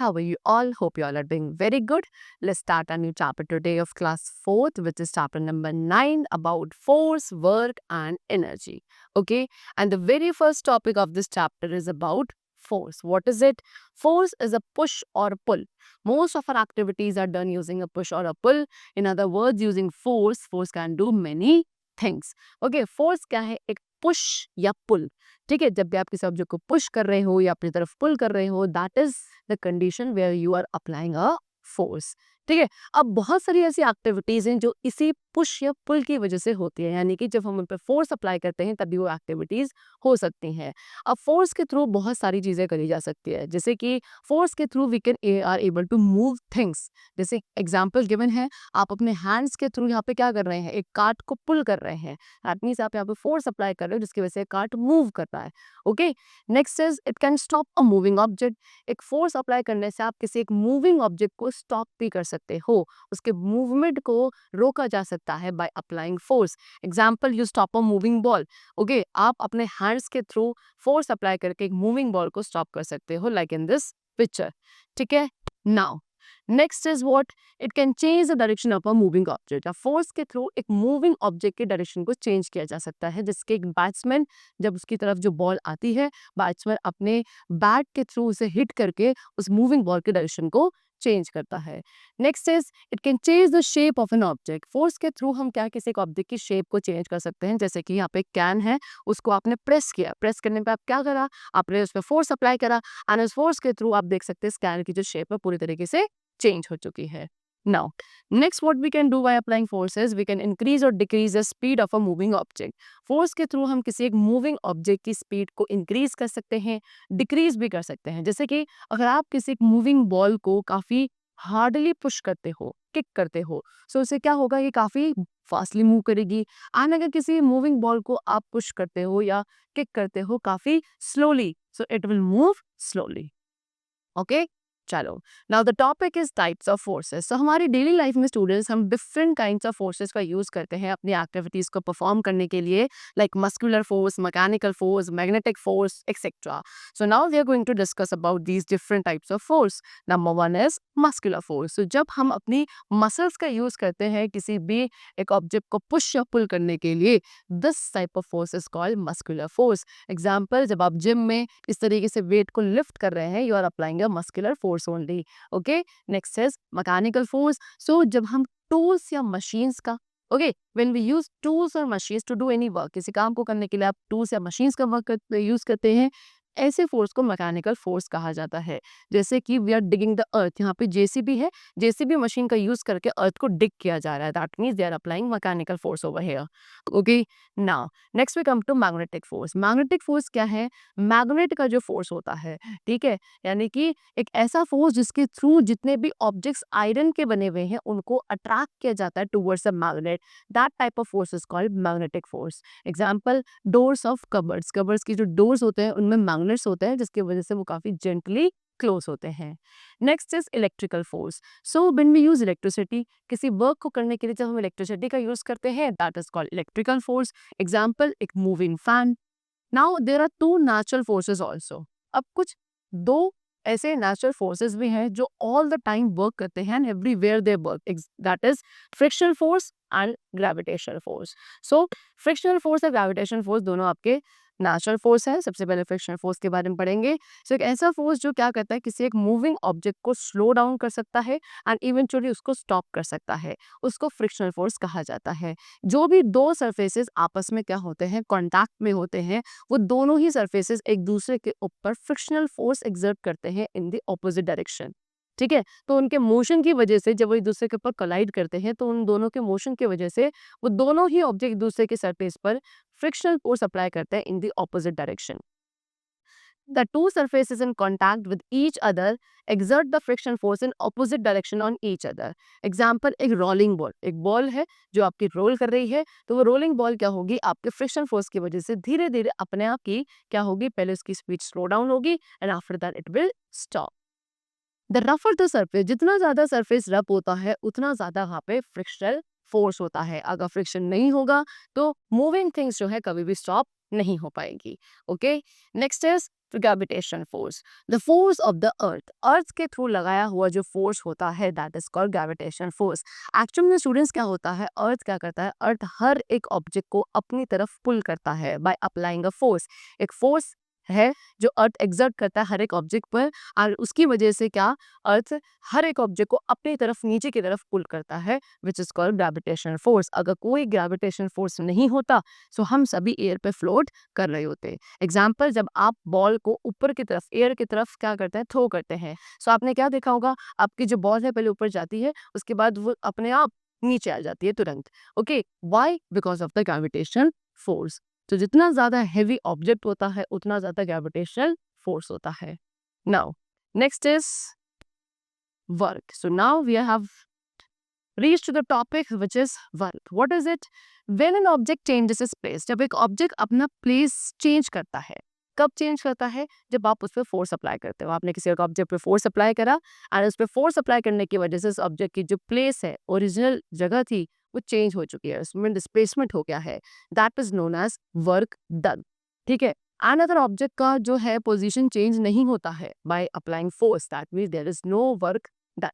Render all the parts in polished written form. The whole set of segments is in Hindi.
How are you all? Hope you all are doing very good. Let's start a new chapter today of class 4th, which is chapter number 9 about force, work, and energy. Okay, and the very first topic of this chapter is about force. What is it? Force is a push or a pull. Most of our activities are done using a push or a pull. In other words, using force, force can do many things. Okay, force क्या है? एक पुश या पुल. ठीक है, जब भी आप किसी ऑब्जेक्ट को पुश कर रहे हो या अपनी तरफ पुल कर रहे हो, that is the condition where you are applying a force. ठीक है, अब बहुत सारी ऐसी एक्टिविटीज हैं जो इसी पुश या पुल की वजह से होती है, यानी कि जब हम उन पर फोर्स अप्लाई करते हैं तभी वो एक्टिविटीज हो सकती हैं. अब फोर्स के थ्रू बहुत सारी चीजें करी जा सकती है, जैसे कि फोर्स के through we can are able to move things. जैसे एग्जाम्पल गिवन है, आप अपने हैंड्स के थ्रू यहाँ पे क्या कर रहे हैं, एक कार्ट को पुल कर रहे हैं. दैट मीन्स आप यहाँ पे फोर्स अप्लाई कर रहे हो जिसकी वजह से कार्ट मूव कर रहा है. Okay, next is it can stop a moving object. एक फोर्स अप्लाई करने से आप किसी एक मूविंग ऑब्जेक्ट को स्टॉप भी कर सकते हो, उसके मूवमेंट को रोका जा सकता है by applying force. Example, you stop a moving ball. Okay, आप अपने हैंड्स के थ्रू फोर्स अप्लाई करके एक मूविंग बॉल को स्टॉप कर सकते हो, लाइक इन दिस पिक्चर. ठीक है, now next is what, it can change the direction of a moving object. Force के थ्रू एक मूविंग ऑब्जेक्ट के डायरेक्शन को चेंज किया जा सकता है, जिसके एक बैट्समैन जब उसकी तरफ जो बॉल आती है, बैट्समैन अपने बैट के थ्रू उसे हिट करके उस मूविंग बॉल के डायरेक्शन को चेंज करता है. Next is it can change the shape of an object. Force के थ्रू हम क्या किसी एक ऑब्जेक्ट की शेप को चेंज कर सकते हैं, जैसे कि यहाँ पे कैन है, उसको आपने प्रेस किया, प्रेस करने पे आप क्या करा, आपने उस पर फोर्स अप्लाई करा एंड उस फोर्स के थ्रू आप देख सकते हैं कैन की जो शेप है पूरी तरीके से चेंज हो चुकी है. Now, next what we can do by applying forces, we can increase or decrease the speed of a moving object. Force के थ्रू हम किसी एक moving object की speed को increase कर सकते हैं, decrease भी कर सकते हैं. जैसे कि अगर आप किसी एक moving ball को काफ़ी हार्डली पुश करते हो, किक करते हो, सो उससे क्या होगा, ये काफ़ी फास्टली मूव करेगी. एंड अगर किसी मूविंग बॉल को आप पुश करते हो या किक करते हो काफ़ी slowly, so it will move slowly. Okay, चलो, now the topic is types of forces. तो हमारी डेली लाइफ में स्टूडेंट्स हम डिफरेंट काइंड्स ऑफ फोर्सेस का यूज करते हैं अपनी एक्टिविटीज को परफॉर्म करने के लिए, like muscular force, mechanical force, magnetic force, etcetera. So now we are going to discuss about these different types of force. Number one is muscular force. तो जब हम अपनी मसल्स का यूज करते हैं किसी भी एक ऑब्जेक्ट को पुश या पुल करने के लिए, this type of force is called muscular force. Example, जब आप जिम में इस तरीके से वेट को लिफ्ट कर रहे हैं, you are applying a muscular force only. Okay, next is mechanical force. So जब हम tools या machines का, okay, when we use tools or machines to do any work, किसी काम को करने के लिए आप tools या machines का वर्क यूज करते हैं, ऐसे फोर्स को मैकेनिकल फोर्स कहा जाता है. जैसे कि we are digging the earth, यहाँ पे जेसीबी है, जेसीबी मशीन का यूज करके अर्थ को डिग किया जा रहा है, that means they are applying mechanical force over here. Okay, now next we come to magnetic force. Magnetic force क्या है? मैग्नेट का जो फोर्स होता है, ठीक है, यानी कि एक ऐसा फोर्स जिसके थ्रू जितने भी ऑब्जेक्ट्स आयरन के बने हुए हैं उनको अट्रैक्ट किया जाता है towards a magnet, that type of force is called magnetic force. Example, doors of cupboards, cupboards की जो डोर्स होते हैं उनमें मैग्नेट्स होते हैं जिसकी वजह से वो काफी जेंटली क्लोज होते हैं. Next is electrical force. So when we use electricity, किसी वर्क को करने के लिए जब हम इलेक्ट्रिसिटी का यूज करते हैं, that is called electrical force. Example, एक moving fan. Now there are two natural forces also. अब कुछ दो ऐसे नेचुरल फोर्सेस भी हैं जो ऑल द टाइम वर्क करते हैं and everywhere they work, that is frictional force and gravitational force. So frictional force और ग्रेविटेशनल फोर्स दोनों आपके नेचुरल फोर्स है. सबसे पहले फ्रिक्शनल फोर्स के बारे में पढ़ेंगे. सो एक ऐसा फोर्स जो क्या करता है, किसी एक मूविंग ऑब्जेक्ट को स्लो डाउन कर सकता है एंड इवेंचुअली उसको स्टॉप कर सकता है, उसको फ्रिक्शनल फोर्स कहा जाता है. जो भी दो सरफेसेस आपस में क्या होते हैं, कांटेक्ट में होते हैं, वो दोनों ही सरफेसेस एक दूसरे के ऊपर फ्रिक्शनल फोर्स एक्सर्ट करते हैं इन द ऑपोजिट डायरेक्शन. ठीक है, तो उनके मोशन की वजह से जब वो एक दूसरे के ऊपर कोलाइड करते हैं तो उन दोनों के मोशन की वजह से वो दोनों ही ऑब्जेक्ट एक दूसरे के सरफेस पर फ्रिक्शनल फोर्स अप्लाई करते हैं in the opposite direction. The two surfaces in contact with each other exert the friction force in opposite direction on each other. Example, एक रोलिंग बॉल, एक बॉल है जो आपकी रोल कर रही है, तो वो रोलिंग बॉल क्या होगी, आपके फ्रिक्शन फोर्स की वजह से धीरे धीरे अपने आप की क्या होगी, पहले उसकी स्पीड स्लो डाउन होगी and after that it will stop. The रफर द सरफेस, जितना ज्यादा सरफेस रफ होता है उतना ज्यादा वहां पे फ्रिक्शनल फोर्स होता है. अगर फ्रिक्शन नहीं होगा तो मूविंग थिंग्स जो है कभी भी स्टॉप नहीं हो पाएगी। Okay, next is gravitation force, the force of the earth, earth के थ्रू लगाया हुआ जो फोर्स होता है that is called gravitation force. Actually में स्टूडेंट्स क्या होता है, अर्थ क्या करता है, अर्थ हर एक ऑब्जेक्ट को अपनी तरफ पुल करता है बाय अप्लाइंग अ फोर्स। एक फोर्स है जो अर्थ एग्जर्ट करता है हर एक ऑब्जेक्ट पर, और उसकी वजह से क्या, अर्थ हर एक ऑब्जेक्ट को अपनी तरफ नीचे की तरफ पुल करता है, which is called gravitational force. अगर कोई ग्रेविटेशनल फोर्स नहीं होता तो हम सभी एयर पे फ्लोट कर रहे होते। एग्जाम्पल, जब आप बॉल को ऊपर की तरफ, एयर की तरफ क्या करते हैं, थ्रो करते हैं, सो आपने क्या देखा होगा, आपकी जो बॉल है पहले ऊपर जाती है, उसके बाद वो अपने आप नीचे आ जाती है तुरंत। Okay, why? Because of the gravitational force. तो जितना ज्यादा हैवी ऑब्जेक्ट होता है उतना ज्यादा ग्रेविटेशनल फोर्स होता है। Now next is work. So now we have reached to the topic which is work. What is it? When an object changes its place, जब एक ऑब्जेक्ट अपना प्लेस चेंज करता है, कब चेंज करता है, जब आप उस पर फोर्स अप्लाई करते हो। आपने किसी एक ऑब्जेक्ट पे फोर्स अप्लाई करा और उस पर फोर्स अप्लाई करने की वजह से इस ऑब्जेक्ट की जो प्लेस है, ओरिजिनल जगह थी, वो चेंज हो चुकी है, उसमें डिस्प्लेसमेंट हो गया है, that is known as work done. ठीक है, अनदर ऑब्जेक्ट का जो है पोजीशन चेंज नहीं होता है by applying force, that means there is no work done.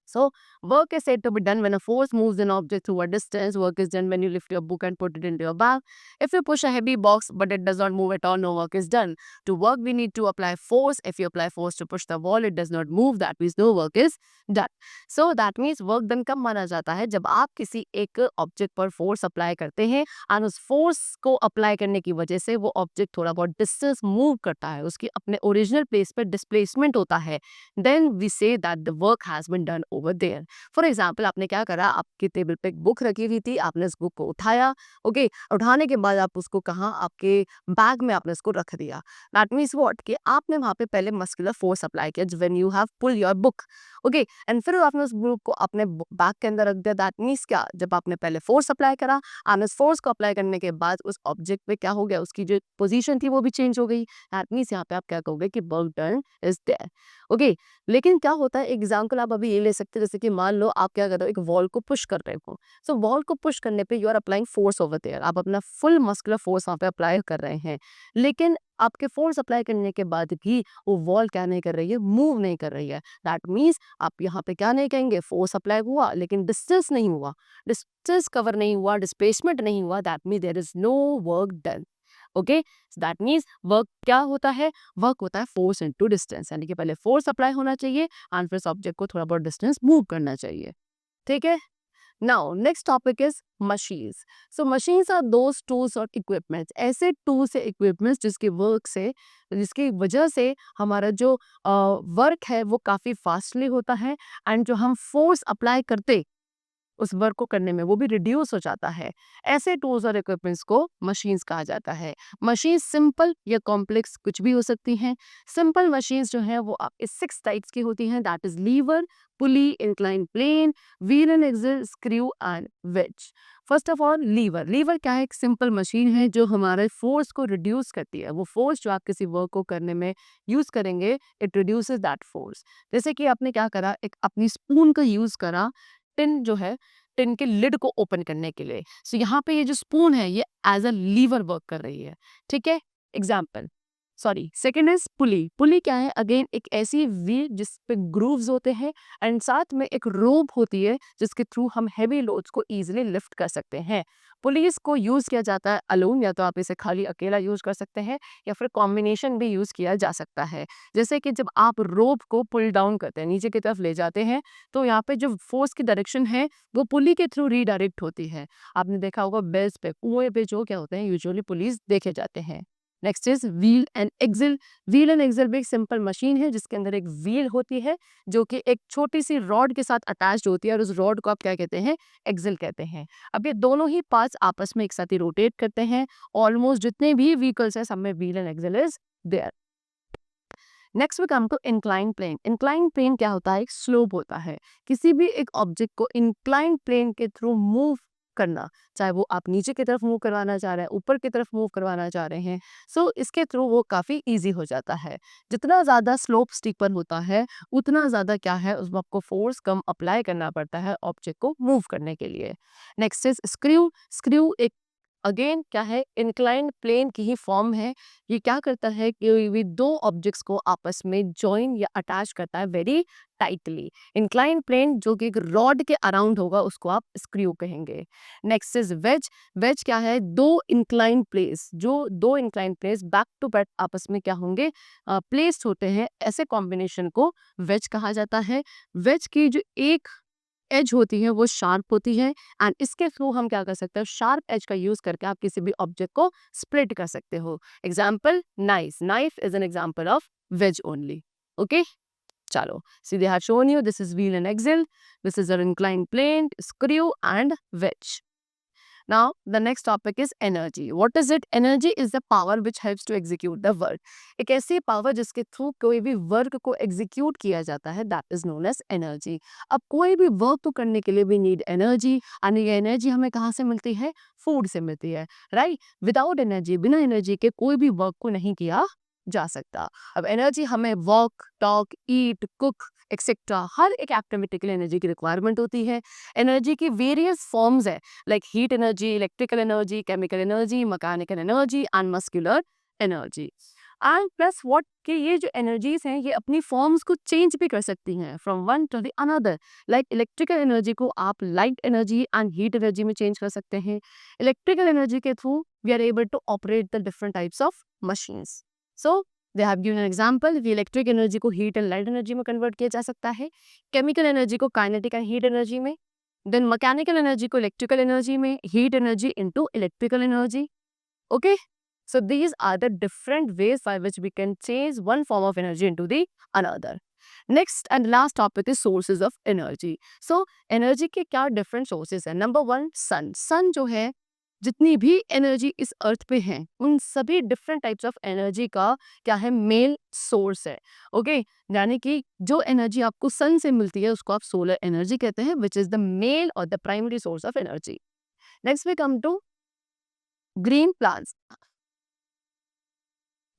So, work is said to be done when a force moves an object through a distance. Work is done when you lift your book and put it into your bag. If you push a heavy box but it does not move at all, no work is done. To work, we need to apply force. If you apply force to push the wall, it does not move. That means no work is done. So, that means work done कब माना जाता है, जब आप किसी एक ऑब्जेक्ट पर फोर्स अप्लाई करते हैं और उस फोर्स को अप्लाई करने की वजह से वो ऑब्जेक्ट थोड़ा बहुत डिस्टेंस मूव करता है, उसकी अपने ओरिजिनल प्लेस पर डिस्प्लेसमेंट होता है, then we say that the work has been done over there. For example, आपने क्या करा, आपकी टेबल पे एक बुक रखी हुई थी, आपने उस बुक को उठाया, ओके, उठाने के बाद आप उसको कहाँ, आपके बैग में आपने उसको रख दिया। दैट मीन्स व्हाट, कि आपने वहाँ पे पहले मस्कुलर फोर्स अप्लाई किया when you have pull your book, okay, and फिर आपने उस बुक को अपने बैग के अंदर रख दिया। दैट मीन्स क्या, जब आपने पहले फोर्स अप्लाई करा और उस फोर्स को अप्लाई करने के बाद उस ऑब्जेक्ट पे क्या हो गया, उसकी जो पोजीशन थी वो भी चेंज हो गई। दैट मीन्स यहाँ पे आप क्या कहोगे कि work done is there. Okay, लेकिन क्या होता है, एग्जाम्पल आप अभी ये ले सकते हैं, जैसे कि मान लो आप क्या कर रहे हो, एक वॉल को पुश कर रहे हो, सो वॉल को पुश करने पे you are applying force over there, आप अपना फुल मस्कुलर फोर्स वहाँ पे अप्लाई कर रहे हैं, लेकिन आपके फोर्स अप्लाई करने के बाद भी वो वॉल क्या नहीं कर रही है, मूव नहीं कर रही है। दैट मीन्स आप यहाँ पे क्या नहीं कहेंगे, फोर्स अप्लाई हुआ लेकिन डिस्टेंस नहीं हुआ, डिस्टेंस कवर नहीं हुआ, डिस्प्लेसमेंट नहीं हुआ, that means there is no work done. Okay, that means work क्या होता है, वर्क होता है फोर्स इनटू डिस्टेंस, यानी कि पहले फोर्स अप्लाई होना चाहिए एंड फिर ऑब्जेक्ट को थोड़ा बहुत डिस्टेंस मूव करना चाहिए। ठीक है, now next topic is machines. So machines are those tools और इक्विपमेंट्स, ऐसे टूल्स या इक्विपमेंट्स जिसकी वर्क से, जिसकी वजह से हमारा जो वर्क है वो काफ़ी फास्टली होता है, एंड जो हम फोर्स अप्लाई करते उस वर्क को करने में वो भी रिड्यूस हो जाता है। ऐसे टूल्स और इक्विपमेंट्स को मशीन्स कहा जाता है। मशीन सिंपल या कॉम्प्लेक्स कुछ भी हो सकती हैं। सिंपल मशीन्स जो हैं वो आपके 6 टाइप्स की होती हैं, that is lever, pulley, incline plane, wheel and axle, screw and wedge. First of all lever. Lever क्या है, एक सिंपल मशीन है जो हमारे फोर्स को रिड्यूस करती है। वो फोर्स जो आप किसी वर्क को करने में यूज करेंगे, इट रिड्यूसेस दैट फोर्स। जैसे कि आपने क्या करा, एक अपनी स्पून का यूज करा टिन जो है, टिन के लिड को ओपन करने के लिए, सो यहाँ पे ये जो स्पून है ये एज अ लीवर वर्क कर रही है। ठीक है, एग्जाम्पल, सॉरी, सेकेंड इज पुली। पुली क्या है, अगेन एक ऐसी व्हील जिस पे ग्रूव्स होते हैं एंड साथ में एक रोप होती है जिसके थ्रू हम हैवी लोड्स को इजीली लिफ्ट कर सकते हैं। पुलिस को यूज किया जाता है अलोन, या तो आप इसे खाली अकेला यूज कर सकते हैं या फिर कॉम्बिनेशन भी यूज किया जा सकता है। जैसे कि जब आप रोप को पुल डाउन करते हैं, नीचे की तरफ ले जाते हैं, तो यहाँ पे जो फोर्स की डायरेक्शन है वो पुली के थ्रू रीडायरेक्ट होती है। आपने देखा होगा बेल्स पे, कुएं पे जो क्या होते हैं यूजुअली पुलिस देखे जाते हैं। Next is wheel and axle. Wheel and axle भी एक सिंपल मशीन है जिसके अंदर एक व्हील होती है जो कि एक छोटी सी रॉड के साथ अटैच्ड होती है, और उस रॉड को आप क्या कहते हैं, एक्सल कहते हैं। अब ये दोनों ही पार्ट्स आपस में एक साथ ही रोटेट करते हैं। ऑलमोस्ट जितने भी व्हीकल्स हैं सब में wheel and axle is there. Next we come to incline plane. Incline plane क्या होता है, एक स्लोप होता है। किसी भी एक ऑब्जेक्ट को इंक्लाइन प्लेन के थ्रू मूव करना, चाहे वो आप नीचे की तरफ मूव करवाना चाह रहे हैं, ऊपर की तरफ मूव करवाना चाह रहे हैं, सो इसके थ्रू वो काफ़ी इजी हो जाता है। जितना ज़्यादा स्लोप स्टीपर होता है उतना ज़्यादा क्या है, उसमें आपको फोर्स कम अप्लाई करना पड़ता है ऑब्जेक्ट को मूव करने के लिए। Next is screw. स्क्रू एक अगेन क्या है, इंक्लाइंड प्लेन की ही फॉर्म है। ये क्या करता है कि ये दो ऑब्जेक्ट्स को आपस में जॉइन या अटैच करता है वेरी टाइटली। इंक्लाइंड प्लेन जो कि एक रॉड के अराउंड होगा उसको आप स्क्रू कहेंगे। Next is veg. वेज क्या है, दो इंक्लाइंड प्लेस, जो दो inclined place back to back आपस में क्या होंगे, प्लेस्ड होते हैं, ऐसे कॉम्बिनेशन को वेज कहा जाता है। वेज की जो एक एज होती है वो शार्प होती है, एंड इसके थ्रू हम क्या कर सकते हैं, शार्प एज का यूज करके आप किसी भी ऑब्जेक्ट को स्प्लिट कर सकते हो। Example, knife. Knife is an example of wedge only. Okay, चलो, see they have shown you this is wheel and axle, this is an inclined plane, screw and wedge. Now, the next topic is energy. What is it? Energy is the power which helps to execute the work. एक ऐसी पावर जिसके थ्रू कोई भी वर्क को एग्जीक्यूट किया जाता है, that is known as energy. अब कोई भी वर्क को करने के लिए वी नीड एनर्जी, एंड ये एनर्जी हमें कहाँ से मिलती है, फूड से मिलती है, राइट। विदाउट एनर्जी, बिना एनर्जी के कोई भी वर्क को नहीं किया जा सकता। अब एनर्जी हमें वॉक, टॉक, ईट, कुक एक्सेट्रा हर एक एक्टिविटी के लिए एनर्जी की रिक्वायरमेंट होती है। एनर्जी की वेरियस फॉर्म्स है, like heat energy, electrical energy, chemical energy, mechanical energy and muscular energy. And plus what कि ये जो एनर्जीज हैं ये अपनी फॉर्म्स को चेंज भी कर सकती हैं from one to the another. Like electrical energy को आप light energy and heat energy में चेंज कर सकते हैं। इलेक्ट्रिकल एनर्जी के through we are able to operate the different types of machines. So they have given an example, कि इलेक्ट्रिक एनर्जी को हीट एंड लाइट एनर्जी में कन्वर्ट किया जा सकता है, केमिकल एनर्जी को काइनेटिक एंड हीट एनर्जी में, देन मैकेनिकल एनर्जी को इलेक्ट्रिकल एनर्जी में, heat energy into electrical energy. Okay, so these are the different ways by which we can change one form of energy into the another. Next and last topic is sources of energy. So energy के क्या different sources हैं? Number one, sun. Sun जो है, जितनी भी एनर्जी इस अर्थ पे है उन सभी डिफरेंट टाइप्स ऑफ एनर्जी का क्या है, मेल सोर्स है। ओके, यानी कि जो एनर्जी आपको सन से मिलती है उसको आप सोलर एनर्जी कहते हैं, विच इज द मेल और the primary source of energy. Next we come to green plants.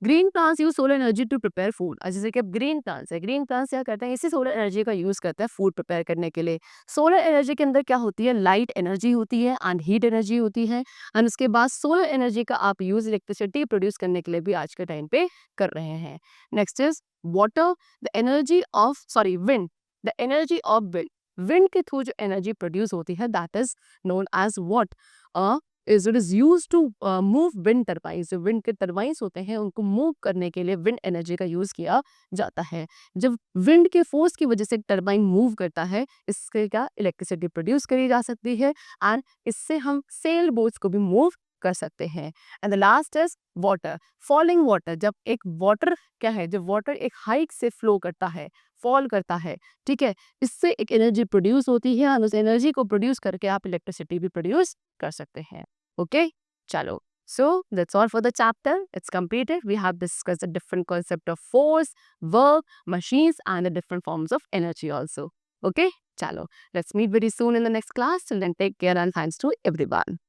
Green plants use solar energy to prepare food. जैसे कि अब ग्रीन प्लांट्स है, ग्रीन प्लांट्स क्या करते हैं, इसी सोलर एनर्जी का यूज करते हैं फूड प्रिपेयर करने के लिए। सोलर एनर्जी के अंदर क्या होती है, लाइट एनर्जी होती है एंड हीट एनर्जी होती है, एंड उसके बाद सोलर एनर्जी का आप यूज इलेक्ट्रिसिटी प्रोड्यूस करने के लिए भी आज के टाइम पे कर रहे हैं। Next is water, the energy of wind, the energy of wind. Wind के थ्रू जो एनर्जी प्रोड्यूस होती है that is known as what, is it is use to move wind turbines. जो विंड के टरबाइंस होते हैं उनको मूव करने के लिए विंड एनर्जी का यूज किया जाता है। जब विंड के फोर्स की वजह से टरबाइन मूव करता है, इससे क्या इलेक्ट्रिसिटी प्रोड्यूस करी जा सकती है, एंड इससे हम सेल बोट्स को भी मूव कर सकते हैं। And the last is water, falling water. जब एक वाटर क्या है, जब वाटर एक हाइट से फ्लो करता है, फॉल करता है, ठीक है, इससे एक एनर्जी प्रोड्यूस होती है, और उस एनर्जी को प्रोड्यूस करके आप इलेक्ट्रिसिटी भी प्रोड्यूस कर सकते हैं। Okay, chalo. So that's all for the chapter. It's completed. We have discussed the different concept of force, work, machines, and the different forms of energy also. Okay, chalo. Let's meet very soon in the next class. Till then, take care and thanks to everyone.